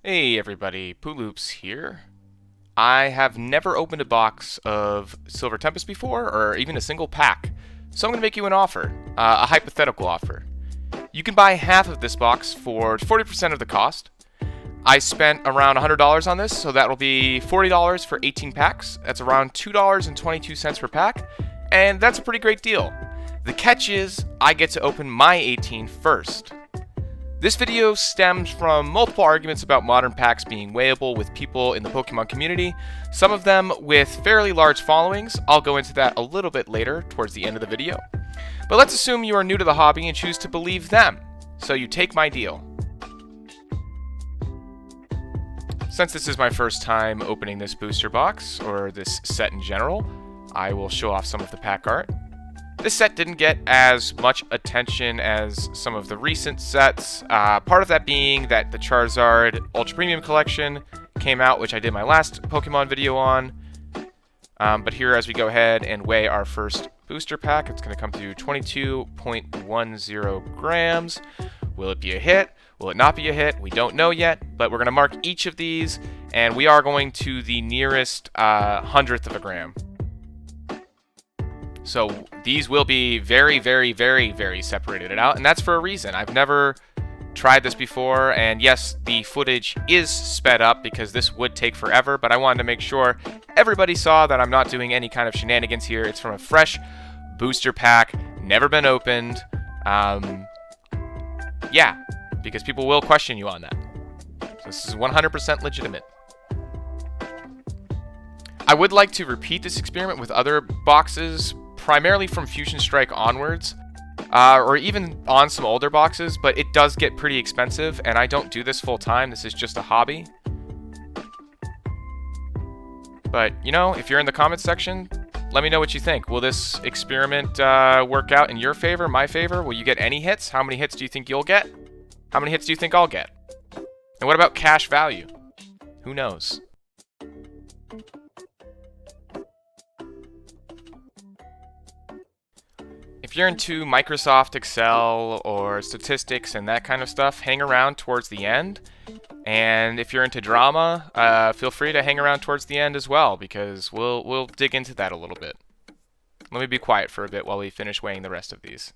Hey everybody, PootLoops here. I have never opened a box of Silver Tempest before, or even a single pack, so I'm going to make you an offer, a hypothetical offer. You can buy half of this box for 40% of the cost. I spent around $100 on this, so that'll be $40 for 18 packs. That's around $2.22 per pack, and that's a pretty great deal. The catch is, I get to open my 18 first. This video stems from multiple arguments about modern packs being weighable with people in the Pokemon community, some of them with fairly large followings. I'll go into that a little bit later towards the end of the video. But let's assume you are new to the hobby and choose to believe them, so you take my deal. Since this is my first time opening this booster box, or this set in general, I will show off some of the pack art. This set didn't get as much attention as some of the recent sets, part of that being that the Charizard Ultra Premium Collection came out, which I did my last Pokemon video on. But here, as we go ahead and weigh our first booster pack, it's going to come to 22.10 grams. Will it be a hit? Will it not be a hit? We don't know yet, but we're going to mark each of these, and we are going to the nearest hundredth of a gram. So these will be very, very, very, very separated out, and that's for a reason. I've never tried this before, and yes, the footage is sped up because this would take forever, but I wanted to make sure everybody saw that I'm not doing any kind of shenanigans here. It's from a fresh booster pack, never been opened. Yeah, because people will question you on that. So this is 100% legitimate. I would like to repeat this experiment with other boxes, primarily from Fusion Strike onwards, or even on some older boxes, but it does get pretty expensive, and I don't do this full time. This is just a hobby. But, you know, if you're in the comments section, let me know what you think. Will this experiment work out in your favor, my favor? Will you get any hits? How many hits do you think you'll get? How many hits do you think I'll get? And what about cash value? Who knows? If you're into Microsoft Excel or statistics and that kind of stuff, hang around towards the end. And if you're into drama, feel free to hang around towards the end as well, because we'll dig into that a little bit. Let me be quiet for a bit while we finish weighing the rest of these.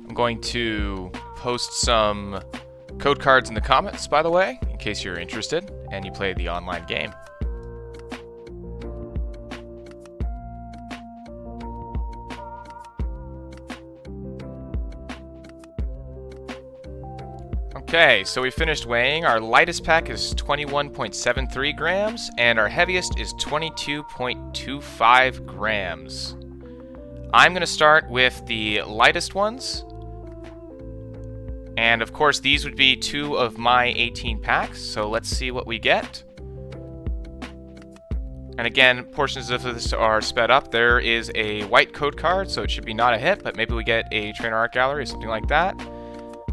I'm going to post some code cards in the comments, by the way, in case you're interested and you play the online game. Okay, so we finished weighing. Our lightest pack is 21.73 grams, and our heaviest is 22.25 grams. I'm going to start with the lightest ones. And of course, these would be 2 of my 18 packs, so let's see what we get. And again, portions of this are sped up. There is a white code card, so it should be not a hit, but maybe we get a trainer art gallery or something like that.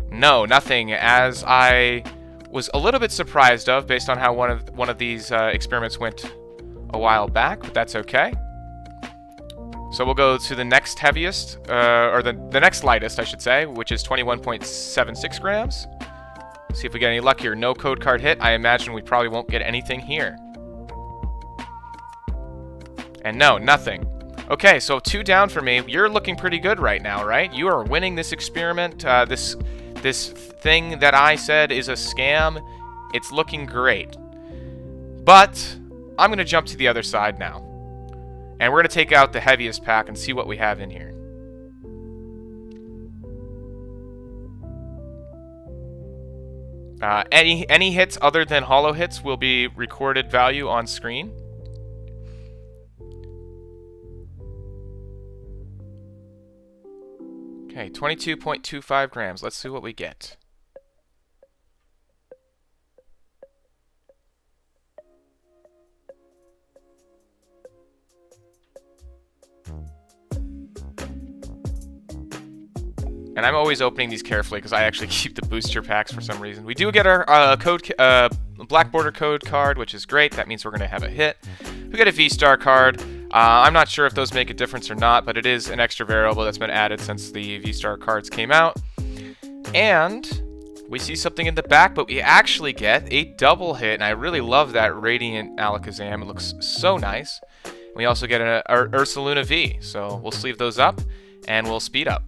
No, nothing, as I was a little bit surprised of, based on how one of these experiments went a while back, but that's okay. So we'll go to the next heaviest, or the next lightest, I should say, which is 21.76 grams. See if we get any luck here. No code card hit. I imagine we probably won't get anything here. And no, nothing. Okay, so 2 down for me. You're looking pretty good right now, right? You are winning this experiment. This thing that I said is a scam. It's looking great. But I'm going to jump to the other side now. And we're going to take out the heaviest pack and see what we have in here. Any hits other than holo hits will be recorded value on screen. Okay, 22.25 grams. Let's see what we get. And I'm always opening these carefully because I actually keep the booster packs for some reason. We do get our black border code card, which is great. That means we're going to have a hit. We get a V-Star card. I'm not sure if those make a difference or not, but it is an extra variable that's been added since the V-Star cards came out. And we see something in the back, but we actually get a double hit, and I really love that Radiant Alakazam. It looks so nice. We also get an Ursaluna V, so we'll sleeve those up, and we'll speed up.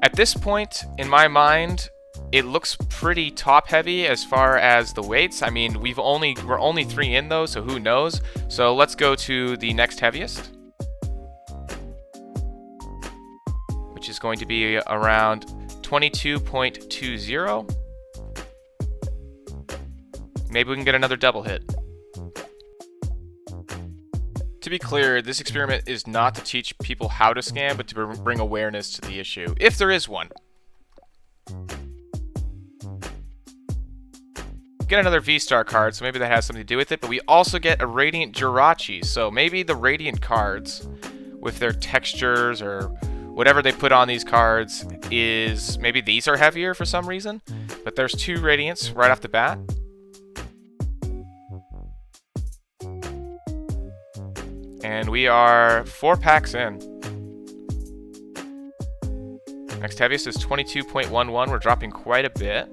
At this point, in my mind, it looks pretty top-heavy as far as the weights. I mean, we're only 3 in though, so who knows? So let's go to the next heaviest, which is going to be around 22.20. Maybe we can get another double hit. To be clear, this experiment is not to teach people how to scam, but to bring awareness to the issue, if there is one. Get another V-Star card, so maybe that has something to do with it, but we also get a Radiant Jirachi, so maybe the Radiant cards, with their textures or whatever they put on these cards, is maybe these are heavier for some reason, but there's 2 Radiants right off the bat. And we are 4 packs in. Next heaviest is 22.11. We're dropping quite a bit.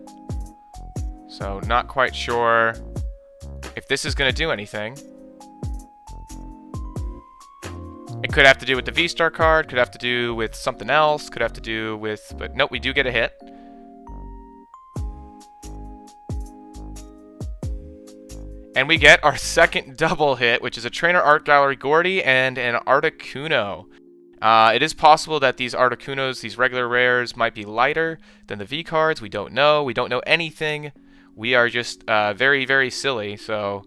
So not quite sure if this is going to do anything. It could have to do with the V-Star card, could have to do with something else, could have to do with... But nope, we do get a hit. And we get our second double hit, which is a Trainer Art Gallery Gordy and an Articuno. It is possible that these Articunos, these regular rares, might be lighter than the V cards. We don't know. We don't know anything. We are just very, very silly. So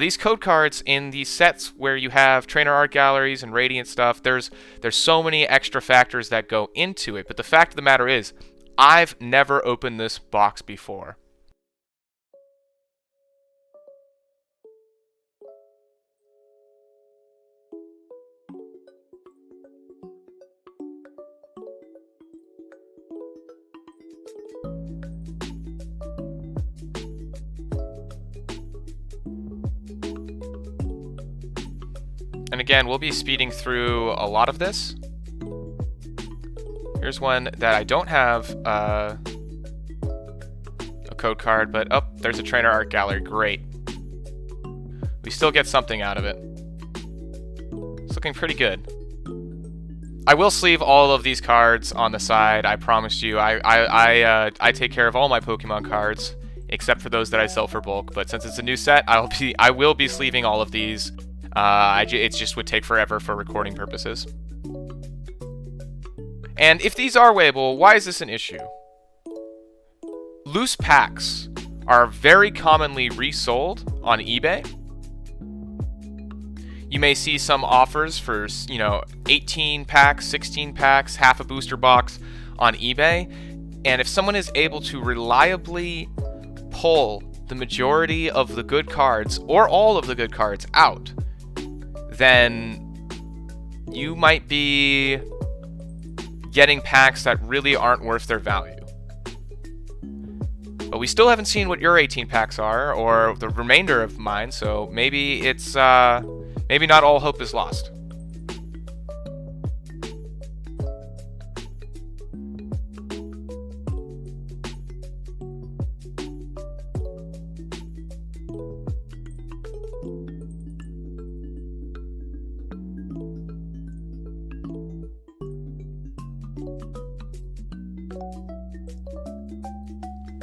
these code cards in these sets where you have Trainer Art Galleries and Radiant stuff, there's so many extra factors that go into it. But the fact of the matter is, I've never opened this box before. And again, we'll be speeding through a lot of this. Here's one that I don't have a code card, but oh, there's a Trainer Art Gallery. Great. We still get something out of it. It's looking pretty good. I will sleeve all of these cards on the side. I promise you. I take care of all my Pokemon cards, except for those that I sell for bulk. But since it's a new set, I will be sleeving all of these. It just would take forever for recording purposes. And if these are weighable, why is this an issue? Loose packs are very commonly resold on eBay. You may see some offers for, 18 packs, 16 packs, half a booster box on eBay. And if someone is able to reliably pull the majority of the good cards, or all of the good cards, out, then you might be getting packs that really aren't worth their value. But we still haven't seen what your 18 packs are, or the remainder of mine, so maybe it's, maybe not all hope is lost.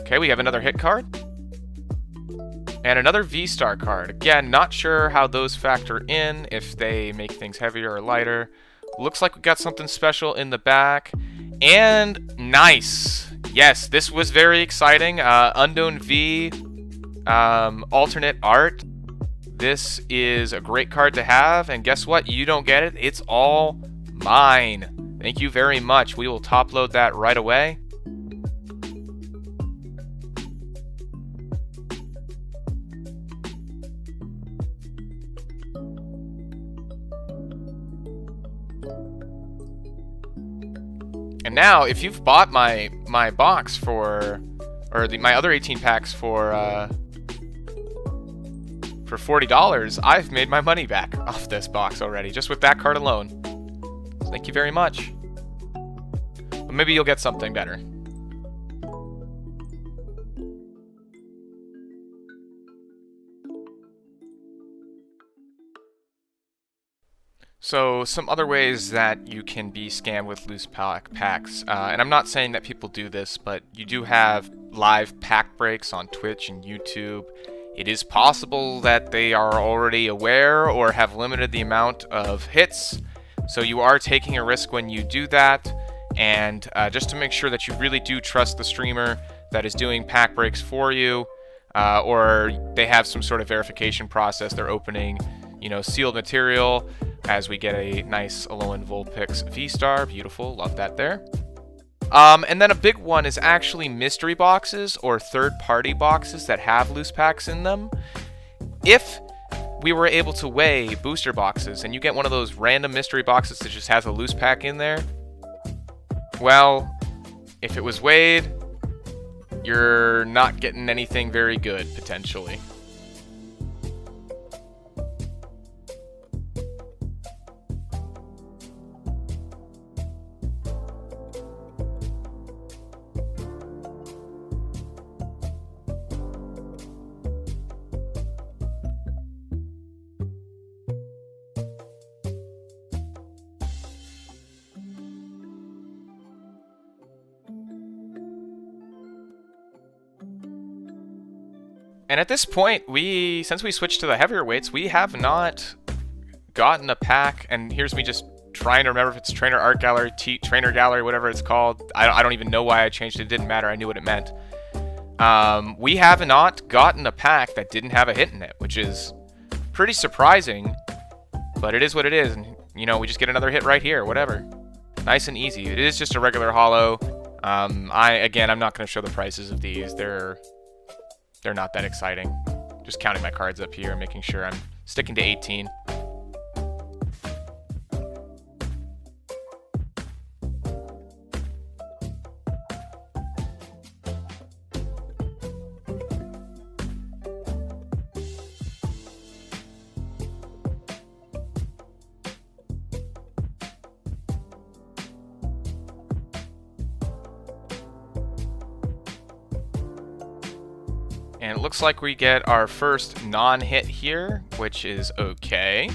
Okay, we have another hit card. And another V-Star card. Again, not sure how those factor in, if they make things heavier or lighter. Looks like we got something special in the back. And nice! Yes, this was very exciting. Unknown V, alternate art. This is a great card to have, and guess what? You don't get it. It's all mine. Thank you very much. We will top load that right away. And now, if you've bought my box for, or my other 18 packs for $40, I've made my money back off this box already, just with that card alone. Thank you very much. But maybe you'll get something better. So, some other ways that you can be scammed with loose packs, and I'm not saying that people do this, but you do have live pack breaks on Twitch and YouTube. It is possible that they are already aware or have limited the amount of hits, so you are taking a risk when you do that, and just to make sure that you really do trust the streamer that is doing pack breaks for you, or they have some sort of verification process, they're opening, sealed material, as we get a nice Alolan Vulpix V-Star. Beautiful, love that there. And then a big one is actually mystery boxes or third-party boxes that have loose packs in them. If we were able to weigh booster boxes and you get one of those random mystery boxes that just has a loose pack in there, well, if it was weighed, you're not getting anything very good, potentially. And at this point, since we switched to the heavier weights, we have not gotten a pack. And here's me just trying to remember if it's Trainer Art Gallery, Trainer Gallery, whatever it's called. I don't even know why I changed it. It didn't matter. I knew what it meant. We have not gotten a pack that didn't have a hit in it, which is pretty surprising. But it is what it is. And, we just get another hit right here. Whatever. Nice and easy. It is just a regular holo. I'm not going to show the prices of these. They're not that exciting. Just counting my cards up here and making sure I'm sticking to 18. And it looks like we get our first non-hit here, which is okay.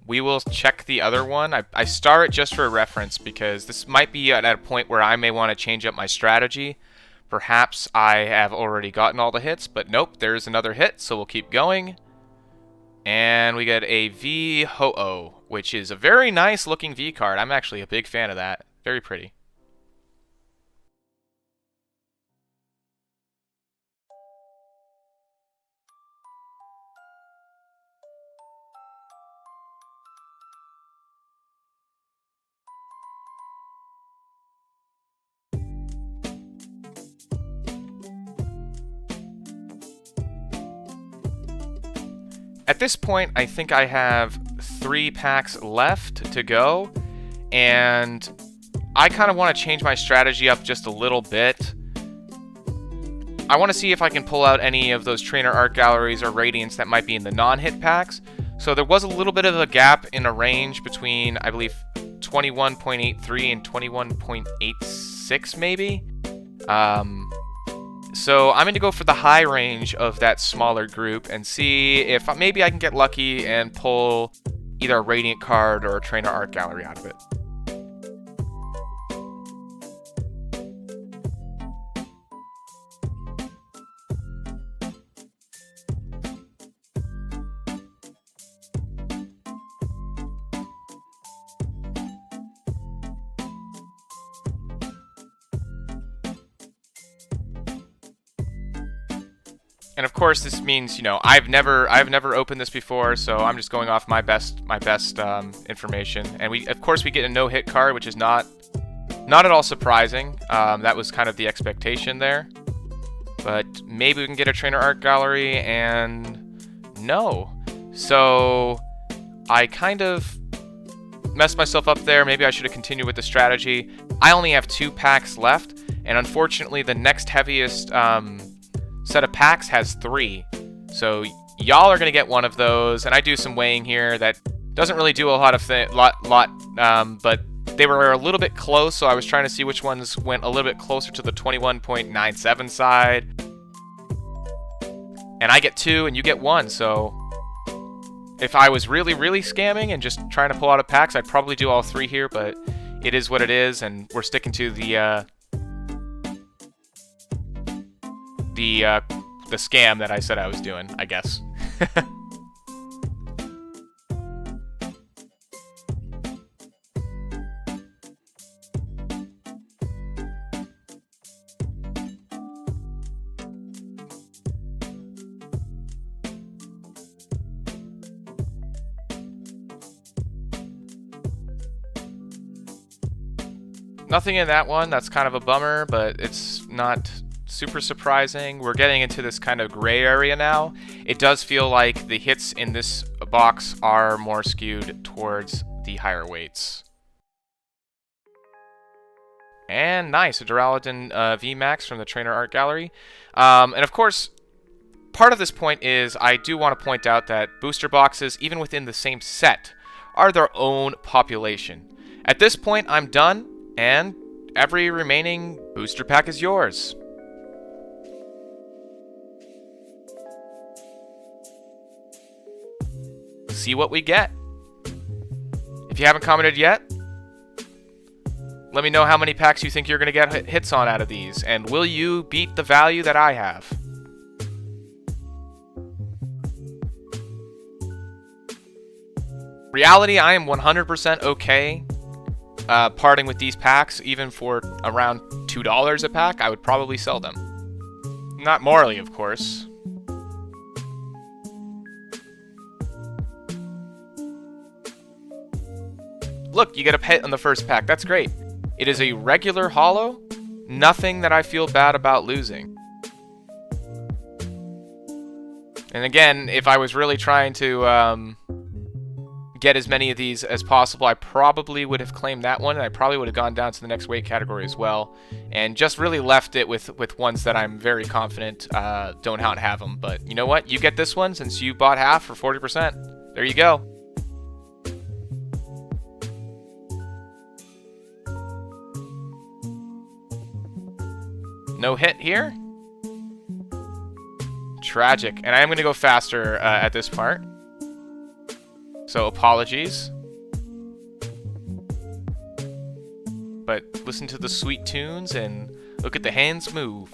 We will check the other one. I star it just for reference because this might be at a point where I may want to change up my strategy. Perhaps I have already gotten all the hits, but nope, there's another hit, so we'll keep going. And we get a V-Ho-Oh, which is a very nice looking V card. I'm actually a big fan of that. Very pretty. At this point, I think I have 3 packs left to go, and I kind of want to change my strategy up just a little bit. I want to see if I can pull out any of those Trainer Art Galleries or Radiants that might be in the non-hit packs. So there was a little bit of a gap in a range between, I believe, 21.83 and 21.86 maybe. So I'm going to go for the high range of that smaller group and see if maybe I can get lucky and pull either a Radiant card or a Trainer Art Gallery out of it. And of course, this means, I've never opened this before, so I'm just going off my best information. And of course we get a no-hit card, which is not at all surprising. That was kind of the expectation there. But maybe we can get a Trainer Art Gallery, and no. So I kind of messed myself up there. Maybe I should have continued with the strategy. I only have 2 packs left, and unfortunately the next heaviest set of packs has 3. So y'all are going to get one of those, and I do some weighing here that doesn't really do a lot of but they were a little bit close, so I was trying to see which ones went a little bit closer to the 21.97 side. And I get 2 and you get 1, so if I was really, really scamming and just trying to pull out of packs, I'd probably do all 3 here, but it is what it is, and we're sticking to the scam that I said I was doing, I guess. Nothing in that one. That's kind of a bummer, but it's not super surprising. We're getting into this kind of gray area now. It does feel like the hits in this box are more skewed towards the higher weights. And nice, a Duraludin VMAX from the Trainer Art Gallery. And of course, part of this point is I do want to point out that booster boxes, even within the same set, are their own population. At this point, I'm done, and every remaining booster pack is yours. See what we get. If you haven't commented yet, let me know how many packs you think you're going to get hits on out of these, and will you beat the value that I have? Reality, I am 100% okay parting with these packs. Even for around $2 a pack, I would probably sell them. Not morally, of course. Look, you get a hit on the first pack. That's great. It is a regular holo. Nothing that I feel bad about losing. And again, if I was really trying to get as many of these as possible, I probably would have claimed that one, and I probably would have gone down to the next weight category as well, and just really left it with ones that I'm very confident don't have them. But you know what? You get this one since you bought half for 40%. There you go. No hit here. Tragic. And I am going to go faster at this part. So apologies. But listen to the sweet tunes and look at the hands move.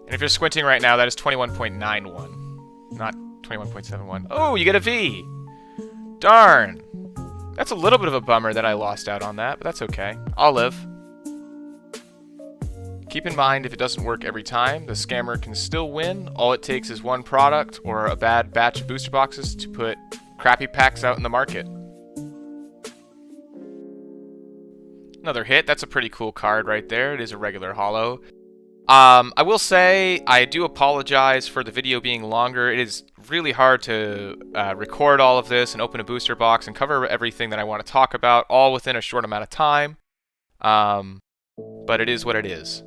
And if you're squinting right now, that is 21.91, not 21.71. Oh, you get a V! Darn! That's a little bit of a bummer that I lost out on that, but that's okay. I'll live. Keep in mind, if it doesn't work every time, the scammer can still win. All it takes is one product or a bad batch of booster boxes to put crappy packs out in the market. Another hit. That's a pretty cool card right there. It is a regular holo. I will say, I do apologize for the video being longer. It is really hard to record all of this and open a booster box and cover everything that I want to talk about all within a short amount of time. But it is what it is.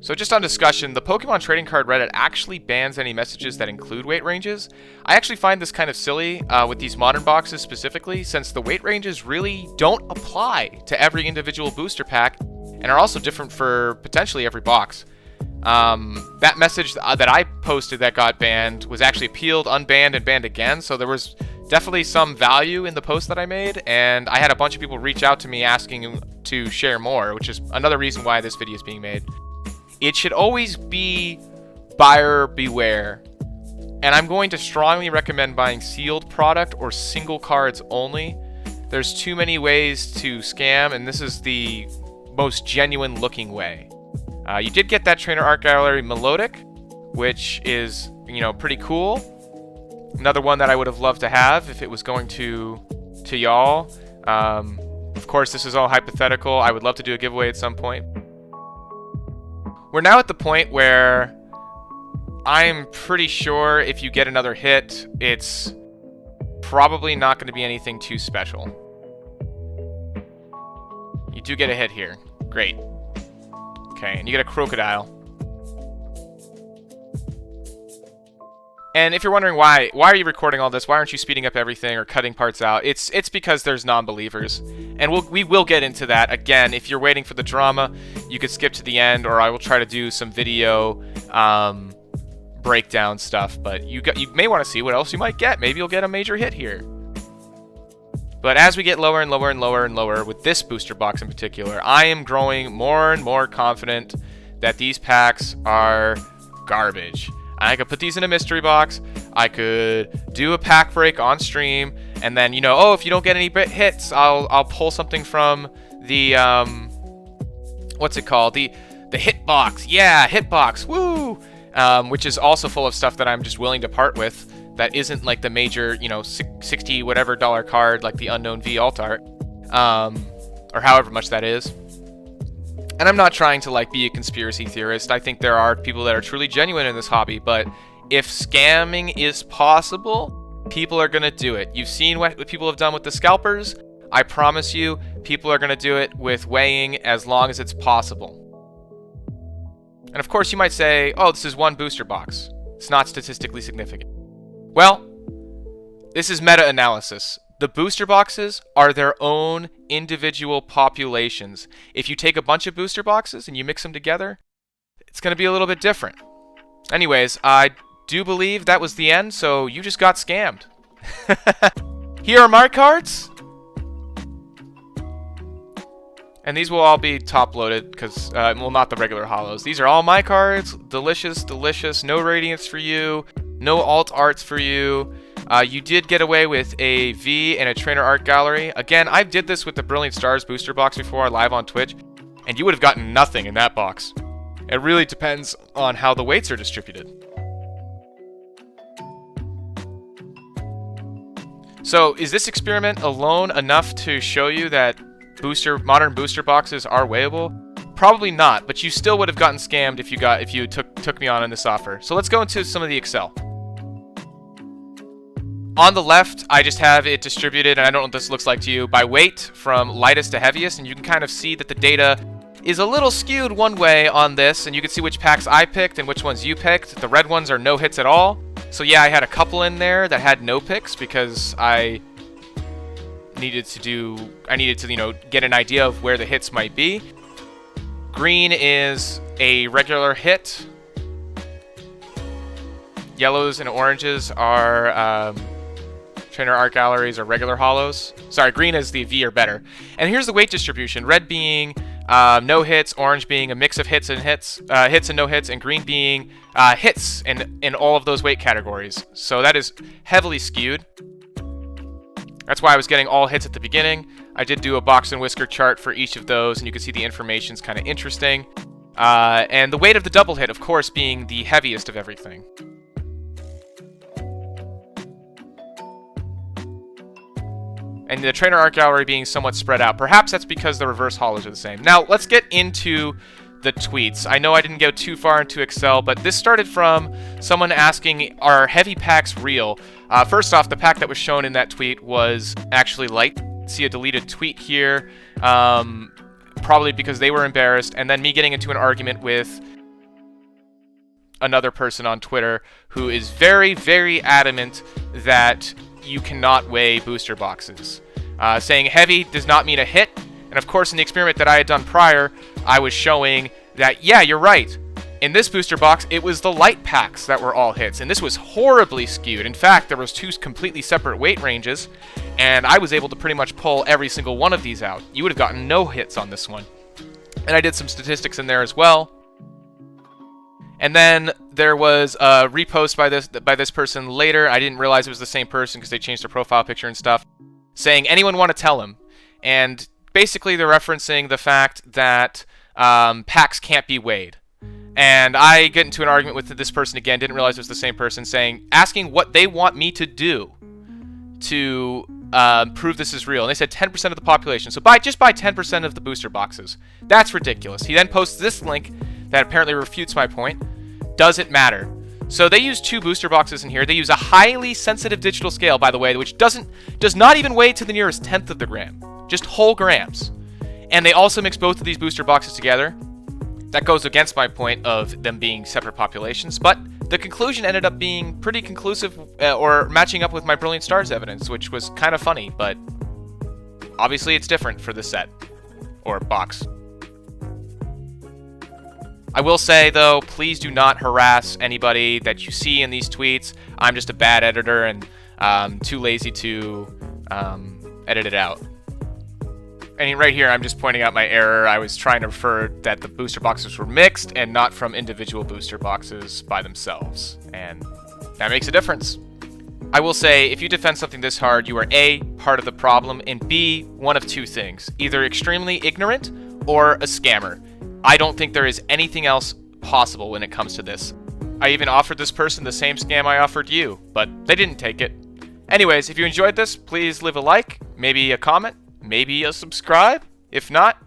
So just on discussion, the Pokemon Trading Card Reddit actually bans any messages that include weight ranges. I actually find this kind of silly with these modern boxes specifically, since the weight ranges really don't apply to every individual booster pack and are also different for potentially every box. That message that I posted that got banned was actually appealed, unbanned, and banned again, so there was definitely some value in the post that I made, and I had a bunch of people reach out to me asking to share more, which is another reason why this video is being made. It should always be buyer beware, and I'm going to strongly recommend buying sealed product or single cards only. There's too many ways to scam, and this is the most genuine looking way. You did get that Trainer Art Gallery Melodic, which is, you know, pretty cool. Another one that I would have loved to have if it was going to y'all. Of course, this is all hypothetical. I would love to do a giveaway at some point. We're now at the point where I'm pretty sure if you get another hit, it's probably not going to be anything too special. You do get a hit here. Great. Okay, and you get a crocodile. And if you're wondering why are you recording all this? Why aren't you speeding up everything or cutting parts out? It's because there's non-believers. And we will get into that. Again, if you're waiting for the drama, you could skip to the end, or I will try to do some video breakdown stuff. But you may want to see what else you might get. Maybe you'll get a major hit here. But as we get lower and lower and lower and lower, with this booster box in particular, I am growing more and more confident that these packs are garbage. I could put these in a mystery box, I could do a pack break on stream, and then, you know, oh, if you don't get any hits, I'll pull something from the, what's it called? The hit box. Yeah, hit box, woo! Which is also full of stuff that I'm just willing to part with, that isn't like the major, you know, 60 whatever dollar card, like the Unknown V alt art, or however much that is. And I'm not trying to like be a conspiracy theorist. I think there are people that are truly genuine in this hobby, but if scamming is possible, people are going to do it. You've seen what people have done with the scalpers. I promise you, people are going to do it with weighing as long as it's possible. And of course you might say, oh, this is one booster box. It's not statistically significant. Well, this is meta-analysis. The booster boxes are their own individual populations. If you take a bunch of booster boxes and you mix them together, it's going to be a little bit different. Anyways, I do believe that was the end, so you just got scammed. Here are my cards. And these will all be top-loaded, because, well, not the regular holos. These are all my cards. Delicious, delicious. No radiance for you. No alt arts for you. You did get away with a V and a Trainer Art Gallery. Again, I did this with the Brilliant Stars booster box before, live on Twitch, and you would have gotten nothing in that box. It really depends on how the weights are distributed. So, is this experiment alone enough to show you that modern booster boxes are weighable? Probably not, but you still would have gotten scammed if you took me on this offer. So let's go into some of the Excel. On the left, I just have it distributed, and I don't know what this looks like to you, by weight from lightest to heaviest, and you can kind of see that the data is a little skewed one way on this, and you can see which packs I picked and which ones you picked. The red ones are no hits at all. So yeah, I had a couple in there that had no picks because I needed to, you know, get an idea of where the hits might be. Green is a regular hit. Yellows and oranges are Trainer Art Galleries or regular holos. Sorry, green is the V or better. And here's the weight distribution. Red being no hits, orange being a mix of hits and no hits, and green being hits in all of those weight categories. So that is heavily skewed. That's why I was getting all hits at the beginning. I did do a box and whisker chart for each of those, and you can see the information's kind of interesting. And the weight of the double hit, of course, being the heaviest of everything. And the Trainer Art Gallery being somewhat spread out. Perhaps that's because the reverse holos are the same. Now, let's get into the tweets. I know I didn't go too far into Excel, but this started from someone asking, are heavy packs real? First off, the pack that was shown in that tweet was actually light. See a deleted tweet here, probably because they were embarrassed, and then me getting into an argument with another person on Twitter who is very, very adamant that you cannot weigh booster boxes. Saying heavy does not mean a hit, and of course in the experiment that I had done prior, I was showing that, yeah, you're right. In this booster box, it was the light packs that were all hits, and this was horribly skewed. In fact, there was two completely separate weight ranges, and I was able to pretty much pull every single one of these out. You would have gotten no hits on this one. And I did some statistics in there as well. And then there was a repost by this person later. I didn't realize it was the same person because they changed their profile picture and stuff, saying, anyone want to tell him? And basically they're referencing the fact that packs can't be weighed. And I get into an argument with this person again, didn't realize it was the same person, asking what they want me to do to prove this is real. And they said 10% of the population. So just buy 10% of the booster boxes. That's ridiculous. He then posts this link that apparently refutes my point. Doesn't matter. So they use 2 booster boxes in here. They use a highly sensitive digital scale, by the way, which does not even weigh to the nearest 1/10 of the gram. Just whole grams. And they also mix both of these booster boxes together. That goes against my point of them being separate populations, but the conclusion ended up being pretty conclusive, or matching up with my Brilliant Stars evidence, which was kind of funny, but obviously it's different for this set, or box. I will say, though, please do not harass anybody that you see in these tweets. I'm just a bad editor and too lazy to edit it out. And right here, I'm just pointing out my error. I was trying to refer that the booster boxes were mixed and not from individual booster boxes by themselves. And that makes a difference. I will say, if you defend something this hard, you are A, part of the problem, and B, one of 2 things. Either extremely ignorant or a scammer. I don't think there is anything else possible when it comes to this. I even offered this person the same scam I offered you, but they didn't take it. Anyways, if you enjoyed this, please leave a like, maybe a comment, maybe a subscribe. If not,